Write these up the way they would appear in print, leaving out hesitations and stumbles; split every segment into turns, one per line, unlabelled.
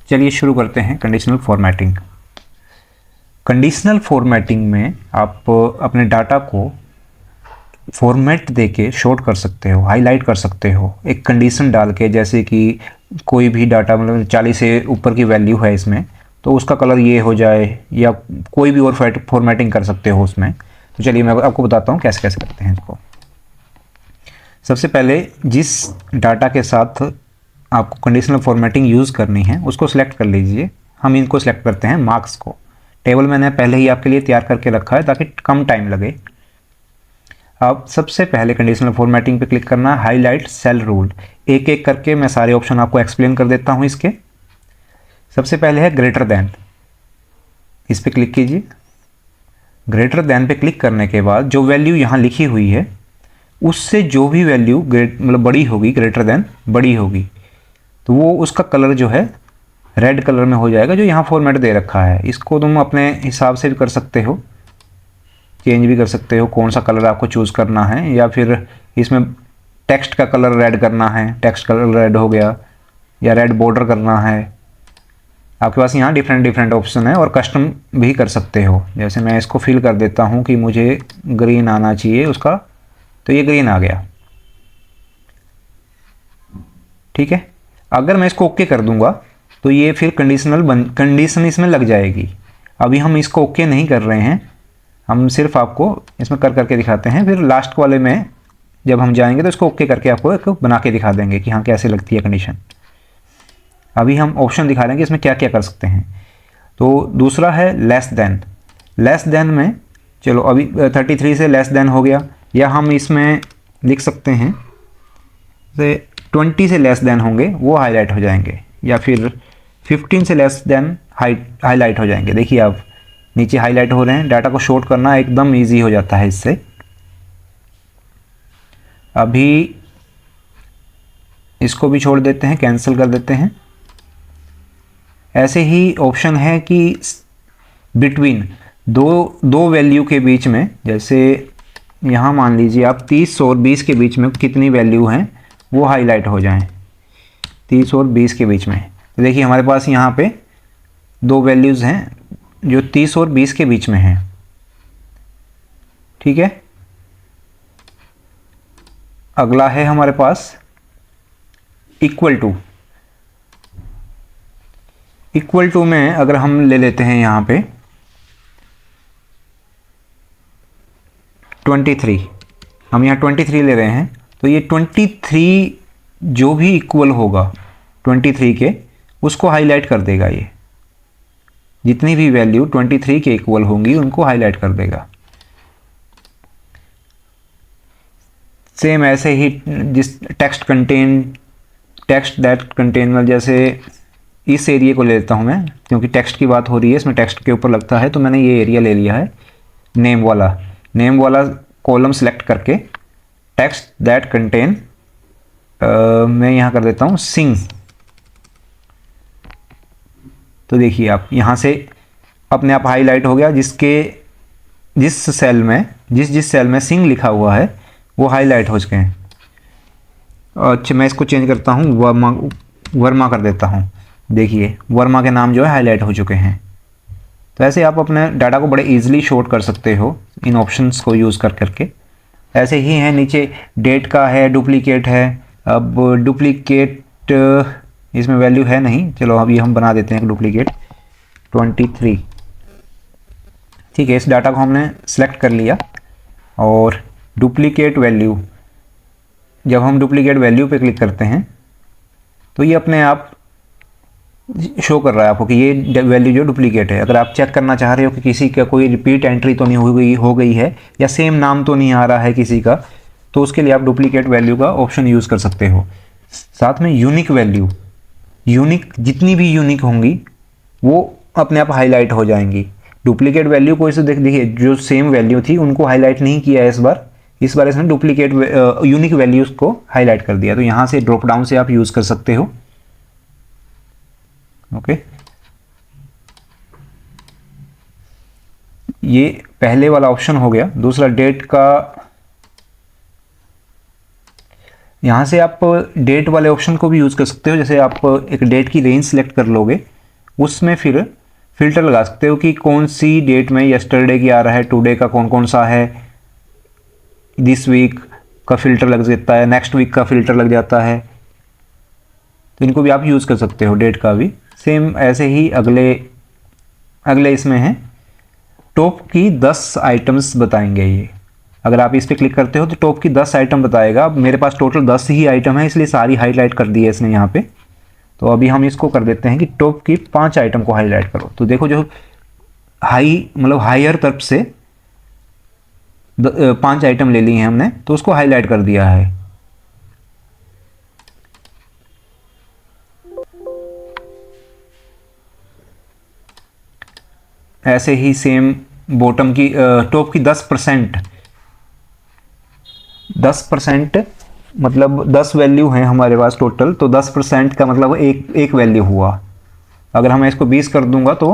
चलिए शुरू करते हैं कंडीशनल फॉर्मेटिंग। कंडीशनल फॉर्मेटिंग में आप अपने डाटा को फॉर्मेट देके शॉर्ट कर सकते हो, हाईलाइट कर सकते हो एक कंडीशन डाल के, जैसे कि कोई भी डाटा मतलब 40 से ऊपर की वैल्यू है इसमें तो उसका कलर ये हो जाए, या कोई भी और फॉर्मेटिंग कर सकते हो उसमें। तो चलिए मैं आपको बताता हूँ कैसे कैसे करते हैं इसको। सबसे पहले जिस डाटा के साथ आपको कंडीशनल फॉर्मेटिंग यूज़ करनी है उसको सिलेक्ट कर लीजिए। हम इनको सिलेक्ट करते हैं मार्क्स को। टेबल मैंने पहले ही आपके लिए तैयार करके रखा है ताकि कम टाइम लगे। अब सबसे पहले कंडीशनल फॉर्मेटिंग पे क्लिक करना है, हाईलाइट सेल रूल। एक एक करके मैं सारे ऑप्शन आपको एक्सप्लेन कर देता हूँ इसके। सबसे पहले है ग्रेटर देन, इस पर क्लिक कीजिए। ग्रेटर देन पे क्लिक करने के बाद जो वैल्यू यहाँ लिखी हुई है उससे जो भी वैल्यू मतलब बड़ी होगी, ग्रेटर देन बड़ी होगी, तो वो उसका कलर जो है रेड कलर में हो जाएगा जो यहाँ फॉर्मेट दे रखा है। इसको तुम अपने हिसाब से भी कर सकते हो, चेंज भी कर सकते हो कौन सा कलर आपको चूज़ करना है, या फिर इसमें टेक्स्ट का कलर रेड करना है, टेक्स्ट कलर रेड हो गया, या रेड बॉर्डर करना है। आपके पास यहाँ डिफरेंट डिफरेंट ऑप्शन है और कस्टम भी कर सकते हो। जैसे मैं इसको फिल कर देता हूँ कि मुझे ग्रीन आना चाहिए उसका, तो ये ग्रीन आ गया। ठीक है, अगर मैं इसको ओके कर दूंगा तो ये फिर कंडीशन इसमें लग जाएगी। अभी हम इसको ओके नहीं कर रहे हैं, हम सिर्फ आपको इसमें कर करके दिखाते हैं। फिर लास्ट वाले में जब हम जाएंगे तो इसको ओके करके आपको एक बना के दिखा देंगे कि हाँ कैसे लगती है कंडीशन। अभी हम ऑप्शन दिखा देंगे इसमें क्या क्या कर सकते हैं। तो दूसरा है लेस देन। लेस देन में चलो अभी 33 से लेस देन हो गया, या हम इसमें लिख सकते हैं से 20 से लेस देन होंगे वो हाईलाइट हो जाएंगे, या फिर 15 से लेस देन हाईलाइट हो जाएंगे। देखिए आप नीचे हाईलाइट हो रहे हैं। डाटा को शॉर्ट करना एकदम इजी हो जाता है इससे। अभी इसको भी छोड़ देते हैं, कैंसिल कर देते हैं। ऐसे ही ऑप्शन है कि बिटवीन दो वैल्यू के बीच में, जैसे यहाँ मान लीजिए आप 30 और 20 के बीच में कितनी वैल्यू हैं वो हाईलाइट हो जाएं 30 और 20 के बीच में। तो देखिए हमारे पास यहाँ पे दो वैल्यूज़ हैं जो 30 और 20 के बीच में हैं। ठीक है, अगला है हमारे पास इक्वल टू में अगर हम ले लेते हैं यहाँ पे 23, हम यहाँ 23 ले रहे हैं, तो ये 23 जो भी इक्वल होगा 23 के उसको हाईलाइट कर देगा। ये जितनी भी वैल्यू 23 के इक्वल होंगी उनको हाईलाइट कर देगा। सेम ऐसे ही जिस टेक्स्ट दैट कंटेन, जैसे इस एरिया को ले लेता हूँ मैं, क्योंकि टेक्स्ट की बात हो रही है इसमें, टेक्स्ट के ऊपर लगता है, तो मैंने ये एरिया ले लिया है। नेम वाला कॉलम सेलेक्ट करके टेक्स्ट दैट कंटेन मैं यहाँ कर देता हूँ सिंग। तो देखिए आप यहाँ से अपने आप हाईलाइट हो गया। जिस सेल में सिंग लिखा हुआ है वो हाईलाइट हो चुके हैं। अच्छा मैं इसको चेंज करता हूँ, वर्मा कर देता हूँ। देखिए वर्मा के नाम जो है हाईलाइट हो चुके हैं। तो ऐसे आप अपने डाटा को बड़े इजीली शॉर्ट कर सकते हो इन ऑप्शंस को यूज़ करके। ऐसे ही है नीचे डेट का है, डुप्लीकेट है। अब डुप्लीकेट इसमें वैल्यू है नहीं, चलो अभी हम बना देते हैं डुप्लीकेट 23। ठीक है, इस डाटा को हमने सेलेक्ट कर लिया। और डुप्लीकेट वैल्यू, जब हम डुप्लीकेट वैल्यू पे क्लिक करते हैं तो ये अपने आप शो कर रहा है आपको कि ये वैल्यू जो डुप्लीकेट है। अगर आप चेक करना चाह रहे हो कि किसी का कोई रिपीट एंट्री तो नहीं हो गई है, या सेम नाम तो नहीं आ रहा है किसी का, तो उसके लिए आप डुप्लीकेट वैल्यू का ऑप्शन यूज़ कर सकते हो। साथ में यूनिक वैल्यू, जितनी भी यूनिक होंगी वो अपने आप हाईलाइट हो जाएंगी। डुप्लीकेट वैल्यू को इसे देखिए जो सेम वैल्यू थी उनको हाईलाइट नहीं किया है इस बार इसने डुप्लीकेट यूनिक वैल्यूज़ को हाईलाइट कर दिया। तो यहाँ से ड्रॉप डाउन से आप यूज़ कर सकते हो। ओके, ये पहले वाला ऑप्शन हो गया। दूसरा डेट का, यहाँ से आप डेट वाले ऑप्शन को भी यूज़ कर सकते हो। जैसे आप एक डेट की रेंज सेलेक्ट कर लोगे उसमें फिर फिल्टर लगा सकते हो कि कौन सी डेट में यस्टरडे की आ रहा है, टुडे का कौन कौन सा है, दिस वीक का फ़िल्टर लग जाता है, नेक्स्ट वीक का फ़िल्टर लग जाता है। तो इनको भी आप यूज़ कर सकते हो, डेट का भी। सेम ऐसे ही अगले इसमें है टॉप की 10 आइटम्स बताएंगे ये। अगर आप इस पर क्लिक करते हो तो टॉप की 10 आइटम बताएगा। अब मेरे पास टोटल 10 ही आइटम है, इसलिए सारी हाईलाइट कर दी है इसने यहाँ पे। तो अभी हम इसको कर देते हैं कि टॉप की 5 आइटम को हाईलाइट करो। तो देखो जो मतलब हायर तरफ से 5 आइटम ले ली हैं हमने, तो उसको हाईलाइट कर दिया है। ऐसे ही सेम बॉटम की टॉप की 10% मतलब 10 वैल्यू हैं हमारे पास टोटल, तो 10% का मतलब एक वैल्यू हुआ। अगर मैं इसको 20 कर दूंगा तो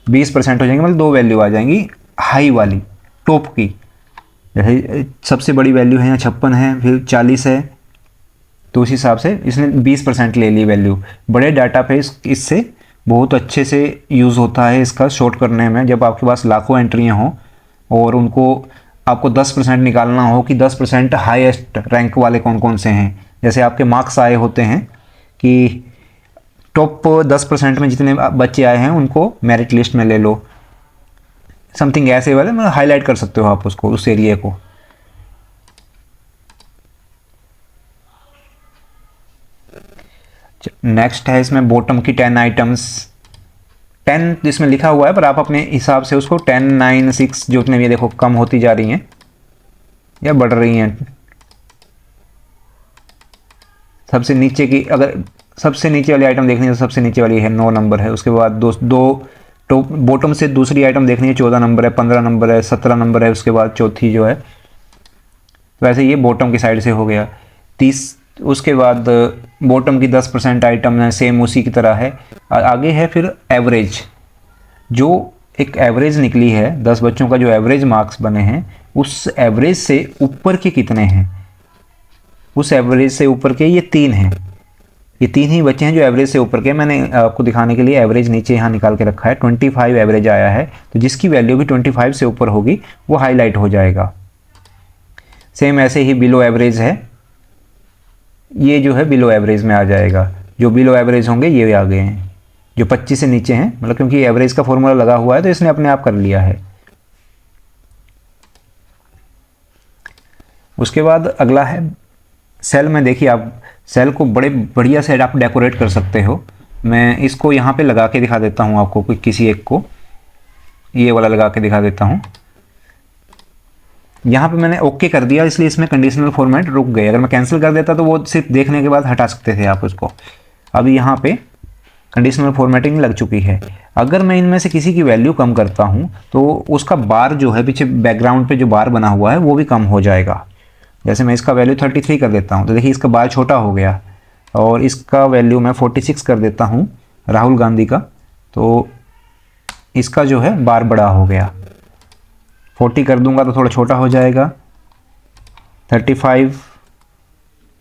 20% हो जाएंगे, मतलब 2 वैल्यू आ जाएंगी हाई वाली टॉप की। जैसे सबसे बड़ी वैल्यू है यहाँ 56 है, फिर 40 है, तो उस हिसाब से इसने 20% ले ली वैल्यू। बड़े डाटा पे इससे बहुत अच्छे से यूज़ होता है इसका शॉर्ट करने में। जब आपके पास लाखों एंट्रियाँ हों और उनको आपको 10% निकालना हो कि 10% हाईएस्ट रैंक वाले कौन कौन से हैं। जैसे आपके मार्क्स आए होते हैं कि टॉप 10% में जितने बच्चे आए हैं उनको मेरिट लिस्ट में ले लो, समथिंग ऐसे वाले मतलब हाईलाइट कर सकते हो आप उसको, उस एरिया को। नेक्स्ट है इसमें बॉटम की 10 आइटम्स। 10 जिसमें लिखा हुआ है, पर आप अपने हिसाब से उसको 10, 9, 6 जो उतने भी देखो कम होती जा रही हैं या बढ़ रही हैं। सबसे नीचे की, अगर सबसे नीचे वाली आइटम देखनी है तो सबसे नीचे वाली है 9 नंबर है। उसके बाद दो तो बॉटम से दूसरी आइटम देखनी है 14 नंबर है, 15 नंबर है, 17 नंबर है। उसके बाद चौथी जो है, वैसे ये बॉटम की साइड से हो गया 30। उसके बाद बॉटम की 10% आइटम है, सेम उसी की तरह है। आगे है फिर एवरेज, जो एक एवरेज निकली है 10 बच्चों का, जो एवरेज मार्क्स बने हैं उस एवरेज से ऊपर के कितने हैं। उस एवरेज से ऊपर के ये 3 हैं, ये 3 ही बच्चे हैं जो एवरेज से ऊपर के। मैंने आपको दिखाने के लिए एवरेज नीचे यहाँ निकाल के रखा है। 25 एवरेज आया है, तो जिसकी वैल्यू भी 25 से ऊपर होगी वो हाईलाइट हो जाएगा। सेम ऐसे ही बिलो एवरेज है, ये जो है बिलो एवरेज में आ जाएगा। जो बिलो एवरेज होंगे ये आ गए हैं, जो 25 से नीचे हैं, मतलब क्योंकि एवरेज का फॉर्मूला लगा हुआ है तो इसने अपने आप कर लिया है। उसके बाद अगला है सेल में। देखिए आप सेल को बड़े बढ़िया से आप डेकोरेट कर सकते हो। मैं इसको यहाँ पे लगा के दिखा देता हूँ आपको, किसी एक को ये वाला लगा के दिखा देता हूँ। यहाँ पे मैंने ओके कर दिया, इसलिए इसमें कंडीशनल फॉर्मेट रुक गए। अगर मैं कैंसिल कर देता तो वो सिर्फ देखने के बाद हटा सकते थे आप उसको। अभी यहाँ पे कंडीशनल फॉर्मेटिंग लग चुकी है। अगर मैं इनमें से किसी की वैल्यू कम करता हूँ तो उसका बार जो है पीछे बैकग्राउंड पे जो बार बना हुआ है वो भी कम हो जाएगा। जैसे मैं इसका वैल्यू 33 कर देता हूँ तो देखिए इसका बार छोटा हो गया, और इसका वैल्यू मैं 46 कर देता हूँ राहुल गांधी का, तो इसका जो है बार बड़ा हो गया। 40 कर दूंगा तो थोड़ा छोटा हो जाएगा। 35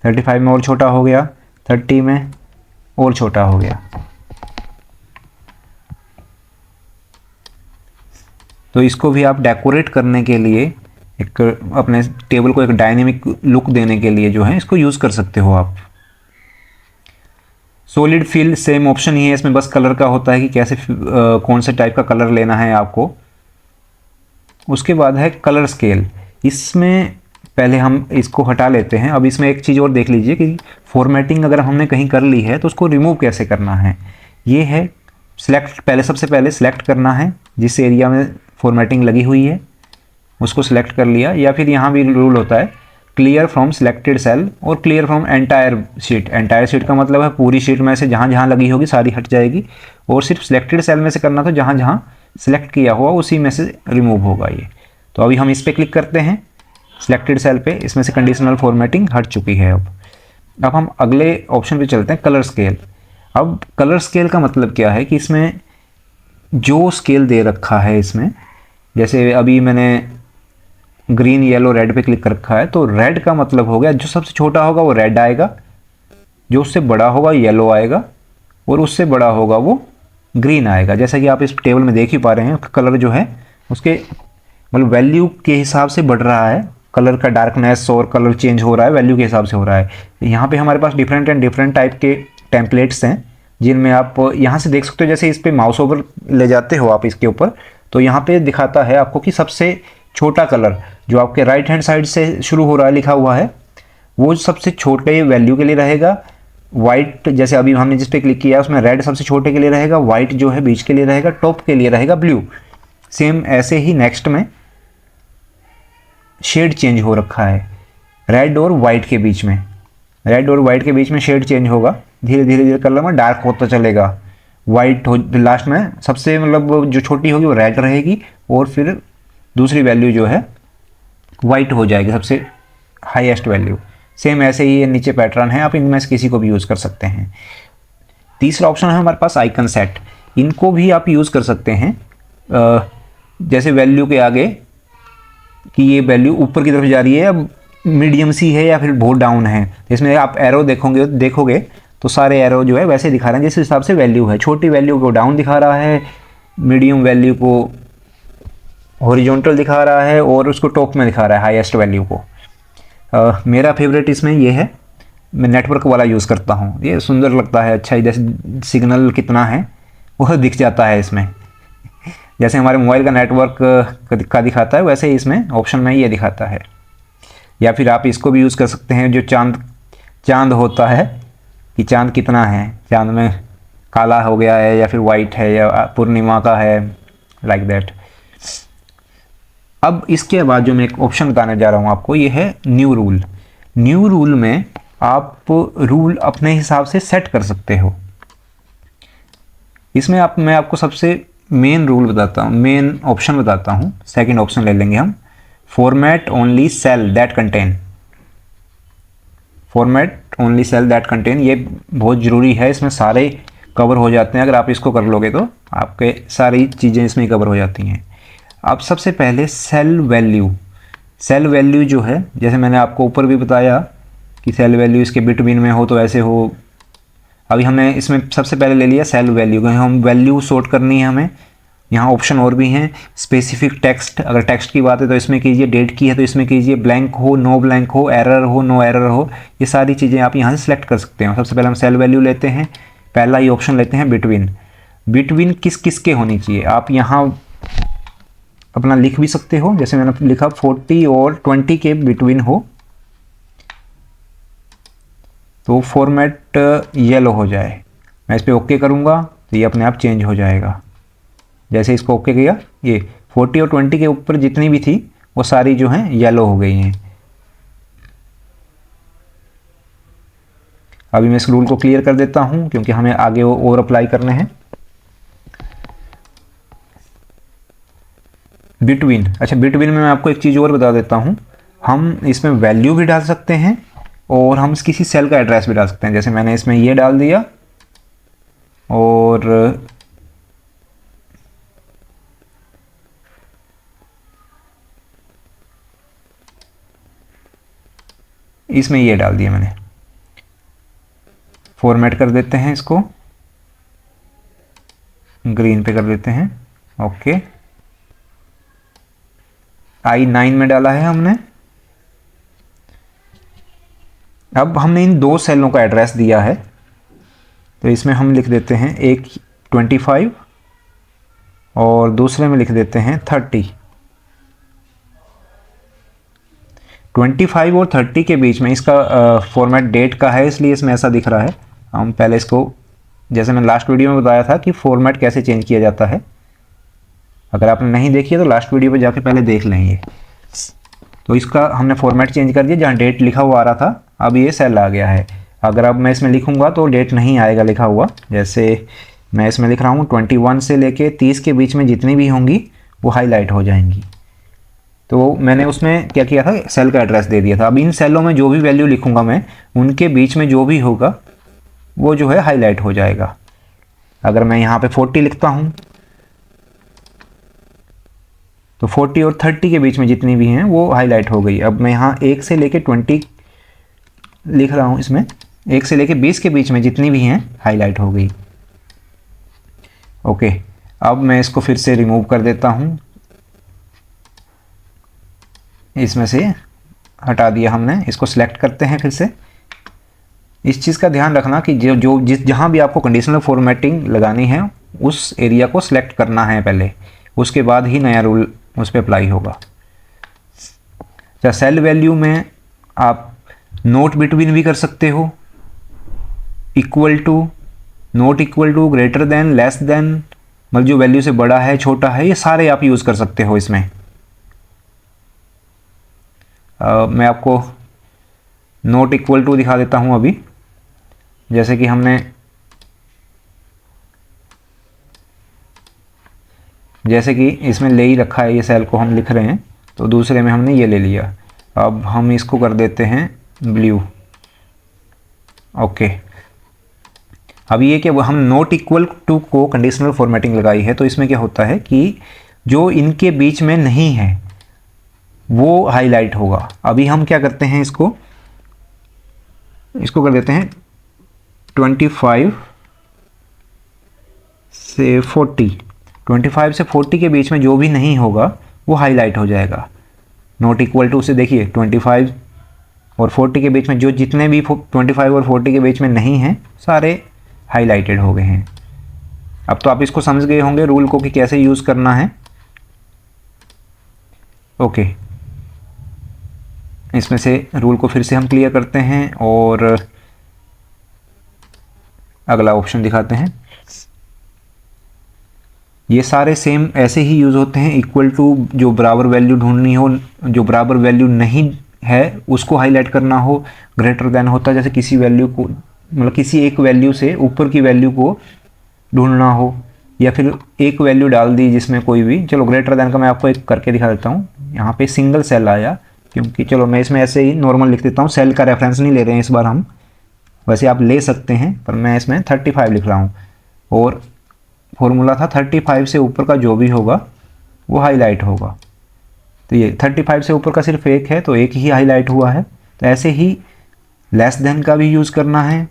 में और छोटा हो गया, 30 में और छोटा हो गया। तो इसको भी आप डेकोरेट करने के लिए, एक अपने टेबल को एक डायनेमिक लुक देने के लिए जो है इसको यूज़ कर सकते हो आप। सॉलिड फिल सेम ऑप्शन ही है, इसमें बस कलर का होता है कि कैसे कौन से टाइप का कलर लेना है आपको। उसके बाद है कलर स्केल। इसमें पहले हम इसको हटा लेते हैं। अब इसमें एक चीज़ और देख लीजिए कि फॉर्मेटिंग अगर हमने कहीं कर ली है तो उसको रिमूव कैसे करना है। ये है सिलेक्ट, पहले सबसे पहले सिलेक्ट करना है जिस एरिया में फॉर्मेटिंग लगी हुई है उसको सिलेक्ट कर लिया, या फिर यहाँ भी रूल होता है क्लियर फ्रॉम सिलेक्टेड सेल और clear from entire sheet. Entire sheet का मतलब है पूरी शीट में से जहाँ जहाँ लगी होगी सारी हट जाएगी, और सिर्फ सिलेक्टेड सेल में से करना तो जहाँ जहाँ सिलेक्ट किया हुआ उसी में से रिमूव होगा ये। तो अभी हम इस पर क्लिक करते हैं सिलेक्टेड सेल पे, इसमें से कंडीशनल फॉर्मेटिंग हट चुकी है। अब हम अगले ऑप्शन पे चलते हैं, कलर स्केल। अब कलर स्केल का मतलब क्या है कि इसमें जो स्केल दे रखा है, इसमें जैसे अभी मैंने ग्रीन येलो रेड पे क्लिक कर रखा है, तो रेड का मतलब हो गया जो सबसे छोटा होगा वो रेड आएगा, जो उससे बड़ा होगा येलो आएगा, और उससे बड़ा होगा वो ग्रीन आएगा। जैसा कि आप इस टेबल में देख ही पा रहे हैं, कलर जो है उसके मतलब वैल्यू के हिसाब से बढ़ रहा है, कलर का डार्कनेस और कलर चेंज हो रहा है, वैल्यू के हिसाब से हो रहा है। यहाँ पे हमारे पास डिफरेंट टाइप के टेम्पलेट्स हैं जिनमें आप यहाँ से देख सकते हो। जैसे इस पर माउस ओवर ले जाते हो आप इसके ऊपर, तो यहाँ पे दिखाता है आपको कि सबसे छोटा कलर जो आपके राइट हैंड साइड से शुरू हो रहा है, लिखा हुआ है, वो सबसे छोटे वैल्यू के लिए रहेगा। वाइट जैसे अभी हमने जिस पे क्लिक किया उसमें रेड सबसे छोटे के लिए रहेगा, वाइट जो है बीच के लिए रहेगा, टॉप के लिए रहेगा ब्लू। सेम ऐसे ही नेक्स्ट में शेड चेंज हो रखा है रेड और वाइट के बीच में, रेड और वाइट के बीच में शेड चेंज होगा, धीरे धीरे कलर में डार्क होता चलेगा। वाइट हो लास्ट में सबसे मतलब जो छोटी होगी वो रेड रहेगी, और फिर दूसरी वैल्यू जो है वाइट हो जाएगी, सबसे हाईएस्ट वैल्यू। सेम ऐसे ही ये नीचे पैटर्न है, आप इनमें से किसी को भी यूज़ कर सकते हैं। तीसरा ऑप्शन है हमारे पास आइकन सेट, इनको भी आप यूज़ कर सकते हैं। जैसे वैल्यू के आगे कि ये वैल्यू ऊपर की तरफ जा रही है या मीडियम सी है या फिर बहुत डाउन है, इसमें आप एरो देखोगे तो सारे एरो जो है वैसे दिखा रहे हैं जिस हिसाब से वैल्यू है। छोटी वैल्यू को डाउन दिखा रहा है, मीडियम वैल्यू को हॉरिजॉन्टल दिखा रहा है, और उसको टॉप में दिखा रहा है हाईएस्ट वैल्यू को। मेरा फेवरेट इसमें ये है, मैं नेटवर्क वाला यूज़ करता हूँ, ये सुंदर लगता है, अच्छा जैसे सिग्नल कितना है वह दिख जाता है इसमें। जैसे हमारे मोबाइल का नेटवर्क का दिखाता है वैसे ही इसमें ऑप्शन में ये दिखाता है। या फिर आप इसको भी यूज़ कर सकते हैं, जो चांद होता है कि चांद कितना है, चांद में काला हो गया है या फिर वाइट है या पूर्णिमा का है, लाइक दैट। अब इसके बाद जो मैं एक ऑप्शन बताने जा रहा हूँ आपको, ये है न्यू रूल। न्यू रूल में आप रूल अपने हिसाब से सेट कर सकते हो। इसमें मैं आपको सबसे मेन रूल बताता हूँ, मेन ऑप्शन बताता हूँ। सेकंड ऑप्शन ले लेंगे हम, format only cell that contain. Format only cell that contain, ये बहुत ज़रूरी है, इसमें सारे कवर हो जाते हैं। अगर आप इसको कर लोगे तो आपके सारी चीज़ें इसमें कवर हो जाती हैं। अब सबसे पहले सेल वैल्यू जो है, जैसे मैंने आपको ऊपर भी बताया कि सेल वैल्यू इसके बिटवीन में हो तो ऐसे हो। अभी हमने इसमें सबसे पहले ले लिया सेल वैल्यू, हम वैल्यू सॉर्ट करनी है हमें। यहाँ ऑप्शन और भी हैं, स्पेसिफिक टेक्स्ट, अगर टेक्स्ट की बात है तो इसमें कीजिए, डेट की है तो इसमें कीजिए, ब्लैंक हो, नो ब्लैंक हो, एरर हो, नो एरर हो, ये सारी चीज़ें आप यहाँ से सिलेक्ट कर सकते हो। सबसे पहले हम सेल वैल्यू लेते हैं, पहला ही ऑप्शन लेते हैं बिटवीन किस किस के होनी चाहिए। आप यहाँ अपना लिख भी सकते हो, जैसे मैंने लिखा 40 और 20 के बिटवीन हो तो फॉर्मेट येलो हो जाए। मैं इस पर ओके करूँगा तो ये अपने आप चेंज हो जाएगा। जैसे इसको ओके किया, ये 40 और 20 के ऊपर जितनी भी थी वो सारी जो हैं येलो हो गई हैं। अभी मैं इस रूल को क्लियर कर देता हूँ क्योंकि हमें आगे और अप्लाई करने हैं। बिटवीन में मैं आपको एक चीज़ और बता देता हूँ, हम इसमें वैल्यू भी डाल सकते हैं और हम किसी सेल का एड्रेस भी डाल सकते हैं। जैसे मैंने इसमें ये डाल दिया और इसमें ये डाल दिया मैंने। फॉर्मेट कर देते हैं, इसको ग्रीन पे कर देते हैं, ओके। I9 में डाला है हमने। अब हमने इन दो सेलों का एड्रेस दिया है तो इसमें हम लिख देते हैं, एक 25 और दूसरे में लिख देते हैं 30। 25 और 30 के बीच में इसका फॉर्मेट डेट का है, इसलिए इसमें ऐसा दिख रहा है। हम पहले इसको, जैसे मैंने लास्ट वीडियो में बताया था कि फॉर्मेट कैसे चेंज किया जाता है, अगर आपने नहीं देखी है तो लास्ट वीडियो पे जाके पहले देख लेंगे। तो इसका हमने फॉर्मेट चेंज कर दिया, जहाँ डेट लिखा हुआ आ रहा था अब ये सेल आ गया है। अगर अब मैं इसमें लिखूंगा तो डेट नहीं आएगा लिखा हुआ। जैसे मैं इसमें लिख रहा हूँ 21 से लेके 30 के बीच में जितनी भी होंगी वो हाईलाइट हो जाएंगी। तो मैंने उसमें क्या किया था, सेल का एड्रेस दे दिया था। अब इन सेलों में जो भी वैल्यू लिखूंगा मैं, उनके बीच में जो भी होगा वो जो है हाईलाइट हो जाएगा। अगर मैं यहाँ पे 40 लिखता हूँ तो 40 और 30 के बीच में जितनी भी हैं वो हाईलाइट हो गई। अब मैं यहाँ 1 से लेके 20 लिख रहा हूँ, इसमें 1 से लेके 20 के बीच में जितनी भी हैं हाईलाइट हो गई। ओके, अब मैं इसको फिर से रिमूव कर देता हूँ, इसमें से हटा दिया हमने। इसको सिलेक्ट करते हैं फिर से। इस चीज़ का ध्यान रखना कि जहाँ भी आपको कंडीशनल फॉर्मेटिंग लगानी है उस एरिया को सिलेक्ट करना है पहले, उसके बाद ही नया रूल उस पर अप्लाई होगा। अच्छा, सेल वैल्यू में आप नोट बिटवीन भी कर सकते हो, equal to, not equal to, greater than, less than, मतलब जो वैल्यू से बड़ा है छोटा है, ये सारे आप यूज़ कर सकते हो इसमें। मैं आपको नॉट इक्वल टू दिखा देता हूँ अभी। जैसे कि हमने इसमें ले ही रखा है, ये सेल को हम लिख रहे हैं, तो दूसरे में हमने ये ले लिया। अब हम इसको कर देते हैं ब्लू। ओके, अब ये कि हम नॉट इक्वल टू को कंडीशनल फॉर्मेटिंग लगाई है, तो इसमें क्या होता है कि जो इनके बीच में नहीं है वो हाईलाइट होगा। अभी हम क्या करते हैं, इसको कर देते हैं 25 से 40। 25 से 40 के बीच में जो भी नहीं होगा वो हाईलाइट हो जाएगा। नॉट इक्वल टू से देखिए 25 और 40 के बीच में जो जितने भी 25 और 40 के बीच में नहीं हैं सारे हाईलाइटेड हो गए हैं। अब तो आप इसको समझ गए होंगे रूल को कि कैसे यूज़ करना है। ओके, इसमें से रूल को फिर से हम क्लियर करते हैं और अगला ऑप्शन दिखाते हैं। ये सारे सेम ऐसे ही यूज़ होते हैं। इक्वल टू, जो बराबर वैल्यू ढूंढनी हो, जो बराबर वैल्यू नहीं है उसको हाईलाइट करना हो। ग्रेटर देन होता है जैसे किसी वैल्यू को, मतलब किसी एक वैल्यू से ऊपर की वैल्यू को ढूंढना हो, या फिर एक वैल्यू डाल दी जिसमें कोई भी। चलो ग्रेटर देन का मैं आपको एक करके दिखा देता हूँ। यहाँ पे सिंगल सेल आया, क्योंकि चलो मैं इसमें ऐसे ही नॉर्मल लिख देता हूँ, सेल का रेफरेंस नहीं ले रहे हैं इस बार हम, वैसे आप ले सकते हैं पर मैं इसमें 35 लिख रहा हूँ। और फॉर्मूला था 35 से ऊपर का जो भी होगा वो हाईलाइट होगा। तो ये 35 से ऊपर का सिर्फ एक है तो एक ही हाईलाइट हुआ है। तो ऐसे ही लेस देन का भी यूज़ करना है,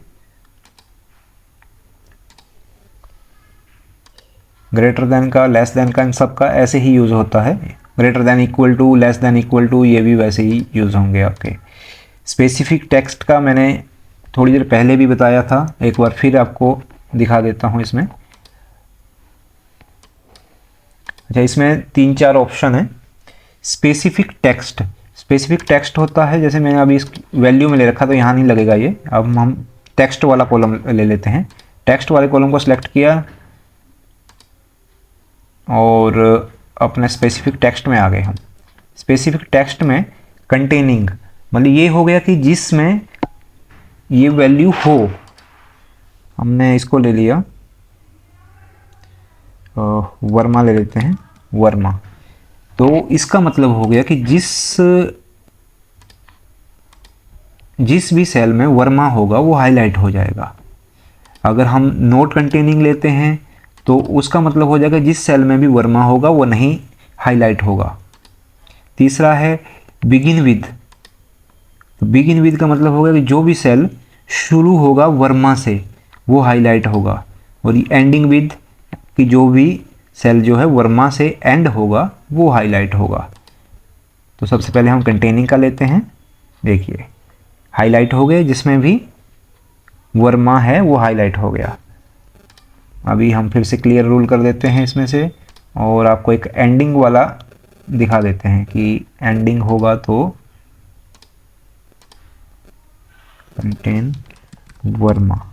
ग्रेटर देन का, लेस देन का, इन सब का ऐसे ही यूज़ होता है। Greater than equal to, less than equal to, ये भी वैसे ही यूज़ होंगे आपके। स्पेसिफिक टेक्स्ट का मैंने थोड़ी देर पहले भी बताया था, एक बार फिर आपको दिखा देता हूँ इसमें। अच्छा, इसमें 3-4 ऑप्शन है। स्पेसिफिक टेक्स्ट होता है, जैसे मैंने अभी इस वैल्यू में ले रखा तो यहाँ नहीं लगेगा ये। अब हम टेक्स्ट वाला कॉलम ले लेते हैं। टेक्स्ट वाले कॉलम को सिलेक्ट किया और अपने स्पेसिफिक टेक्स्ट में आ गए हम। स्पेसिफिक टेक्स्ट में कंटेनिंग, मतलब ये हो गया कि जिसमें ये वैल्यू हो। हमने इसको ले लिया, वर्मा ले लेते हैं, वर्मा। तो इसका मतलब हो गया कि जिस भी सेल में वर्मा होगा वो हाईलाइट हो जाएगा। अगर हम नोट कंटेनिंग लेते हैं तो उसका मतलब हो जाएगा जिस सेल में भी वर्मा होगा वो नहीं हाईलाइट होगा। तीसरा है बिगिन विद। तो बिगिन विद का मतलब होगा कि जो भी सेल शुरू होगा वर्मा से वो हाईलाइट होगा। और एंडिंग विद, कि जो भी सेल जो है वर्मा से एंड होगा वो हाईलाइट होगा। तो सबसे पहले हम कंटेनिंग का लेते हैं। देखिए हाईलाइट हो गए, जिसमें भी वर्मा है वो हाईलाइट हो गया। अभी हम फिर से क्लियर रूल कर देते हैं इसमें से, और आपको एक एंडिंग वाला दिखा देते हैं कि एंडिंग होगा तो कंटेन वर्मा।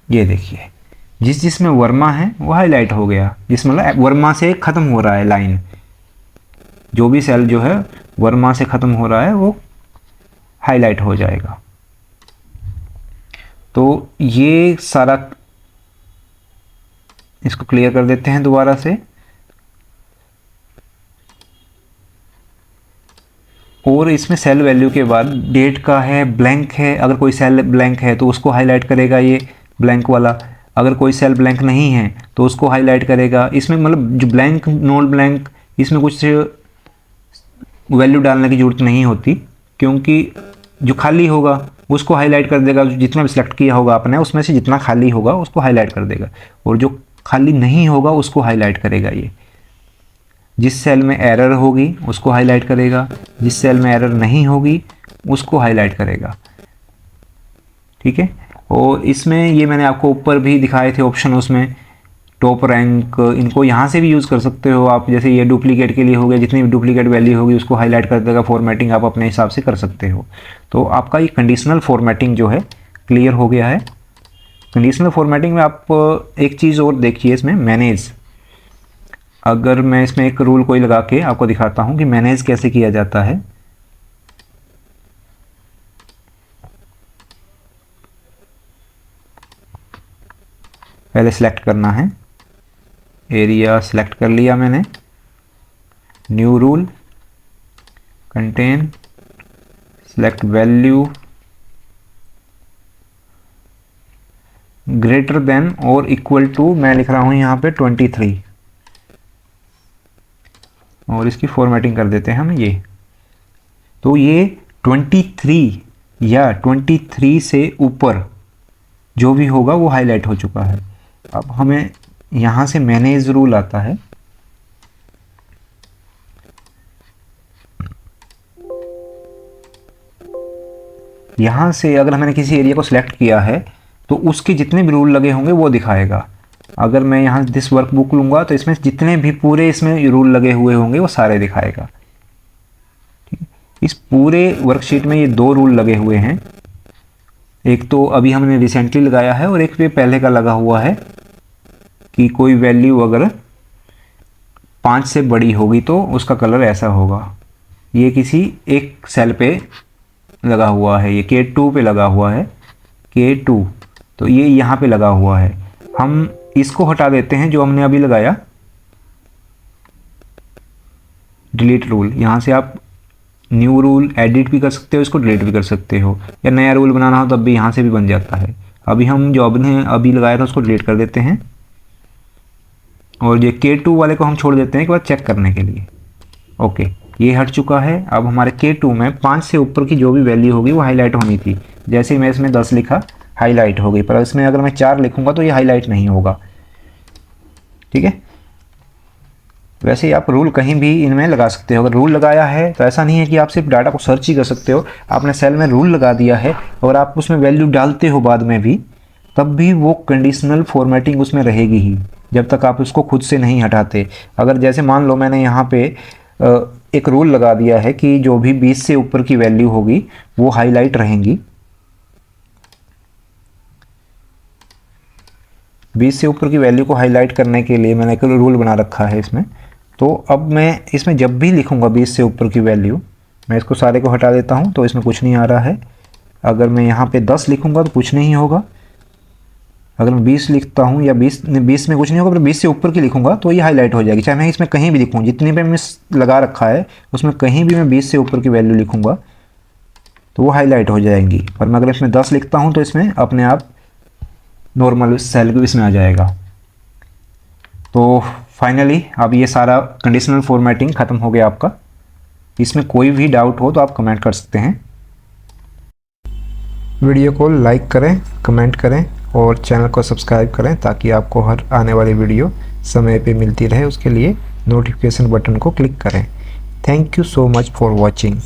ये देखिए जिसमें वर्मा है वो हाईलाइट हो गया, जिसमें मतलब वर्मा से ख़त्म हो रहा है लाइन। जो भी सेल जो है वर्मा से ख़त्म हो रहा है वो हाईलाइट हो जाएगा। तो ये सारा इसको क्लियर कर देते हैं दोबारा से। और इसमें सेल वैल्यू के बाद डेट का है, ब्लैंक है। अगर कोई सेल ब्लैंक है तो उसको हाईलाइट करेगा ये ब्लैंक वाला। अगर कोई सेल ब्लैंक नहीं है तो उसको हाईलाइट करेगा। इसमें मतलब जो ब्लैंक, नॉट ब्लैंक, इसमें कुछ वैल्यू डालने की ज़रूरत नहीं होती, क्योंकि जो खाली होगा उसको हाईलाइट कर देगा, जितना भी सिलेक्ट किया होगा आपने उसमें से जितना खाली होगा उसको हाईलाइट कर देगा, और जो खाली नहीं होगा उसको हाईलाइट करेगा। ये जिस सेल में एरर होगी उसको हाईलाइट करेगा, जिस सेल में एरर नहीं होगी उसको हाईलाइट करेगा। ठीक है, और इसमें ये मैंने आपको ऊपर भी दिखाए थे ऑप्शन, उसमें टॉप रैंक, इनको यहाँ से भी यूज़ कर सकते हो आप। जैसे ये डुप्लीकेट के लिए हो गया, जितनी भी डुप्लीकेट वैल्यू होगी उसको हाईलाइट कर देगा। फॉर्मेटिंग आप अपने हिसाब से कर सकते हो। तो आपका ये कंडीशनल फॉर्मेटिंग जो है क्लियर हो गया है। कंडीशनल फॉर्मेटिंग में आप एक चीज़ और देखिए, इसमें मैनेज, अगर मैं इसमें एक रूल कोई लगा के आपको दिखाता हूँ कि मैनेज कैसे किया जाता है। पहले सिलेक्ट करना है, एरिया सिलेक्ट कर लिया मैंने, new rule, contain, select value greater than और इक्वल टू, मैं लिख रहा हूं यहाँ पे 23, और इसकी फॉर्मेटिंग कर देते हैं हम ये। तो ये 23 या 23 से ऊपर जो भी होगा वो हाईलाइट हो चुका है। अब हमें यहाँ से मैनेज रूल आता है, यहाँ से अगर मैंने किसी एरिया को सिलेक्ट किया है तो उसके जितने भी रूल लगे होंगे वो दिखाएगा। अगर मैं यहाँ दिस वर्क बुक लूँगा तो इसमें जितने भी पूरे इसमें रूल लगे हुए होंगे वो सारे दिखाएगा। ठीक है, इस पूरे वर्कशीट में ये 2 रूल लगे हुए हैं, एक तो अभी हमने रिसेंटली लगाया है और एक पे पहले का लगा हुआ है कि कोई वैल्यू अगर 5 से बड़ी होगी तो उसका कलर ऐसा होगा। ये किसी एक सेल पे लगा हुआ है, ये K2 पे लगा हुआ है, K2, तो ये यहाँ पे लगा हुआ है। हम इसको हटा देते हैं जो हमने अभी लगाया, डिलीट रूल। यहाँ से आप न्यू रूल एडिट भी कर सकते हो, इसको डिलीट भी कर सकते हो, या नया रूल बनाना हो तब भी यहाँ से भी बन जाता है। अभी हम जो अभी लगाया था उसको डिलीट कर देते हैं, और ये K2 वाले को हम छोड़ देते हैं एक बार चेक करने के लिए। ओके, ये हट चुका है। अब हमारे K2 में 5 से ऊपर की जो भी वैल्यू होगी वो हाईलाइट होनी थी। जैसे ही मैं इसमें 10 लिखा हाईलाइट हो गई, पर इसमें अगर मैं 4 लिखूंगा तो ये हाईलाइट नहीं होगा। ठीक है, वैसे ही आप रूल कहीं भी इनमें लगा सकते हो। अगर रूल लगाया है तो ऐसा नहीं है कि आप सिर्फ डाटा को सर्च ही कर सकते हो, आपने सेल में रूल लगा दिया है और आप उसमें वैल्यू डालते हो बाद में भी, तब भी वो कंडीशनल फॉर्मेटिंग उसमें रहेगी ही जब तक आप उसको खुद से नहीं हटाते। अगर जैसे मान लो मैंने यहाँ पे एक रूल लगा दिया है कि जो भी 20 से ऊपर की वैल्यू होगी वो हाईलाइट रहेंगी, 20 से ऊपर की वैल्यू को हाईलाइट करने के लिए मैंने एक रूल बना रखा है इसमें। तो अब मैं इसमें जब भी लिखूंगा 20 से ऊपर की वैल्यू, मैं इसको सारे को हटा देता हूं तो इसमें कुछ नहीं आ रहा है। अगर मैं यहाँ पे 10 लिखूंगा तो कुछ नहीं होगा। अगर मैं 20 लिखता हूँ या 20 में कुछ नहीं होगा, पर 20 से ऊपर की लिखूंगा तो ये हाईलाइट हो जाएगी। चाहे मैं इसमें कहीं भी लिखूँ, जितने पे मैं लगा रखा है उसमें कहीं भी मैं 20 से ऊपर की वैल्यू लिखूँगा तो वो हाईलाइट हो जाएंगी। पर मैं अगर इसमें 10 लिखता हूँ तो इसमें अपने आप नॉर्मल सेल भी इसमें आ जाएगा। तो फाइनली अब ये सारा कंडीशनल फॉर्मेटिंग ख़त्म हो गया आपका। इसमें कोई भी डाउट हो तो आप कमेंट कर सकते हैं। वीडियो को लाइक करें, कमेंट करें और चैनल को सब्सक्राइब करें ताकि आपको हर आने वाली वीडियो समय पे मिलती रहे। उसके लिए नोटिफिकेशन बटन को क्लिक करें। Thank you so much for watching.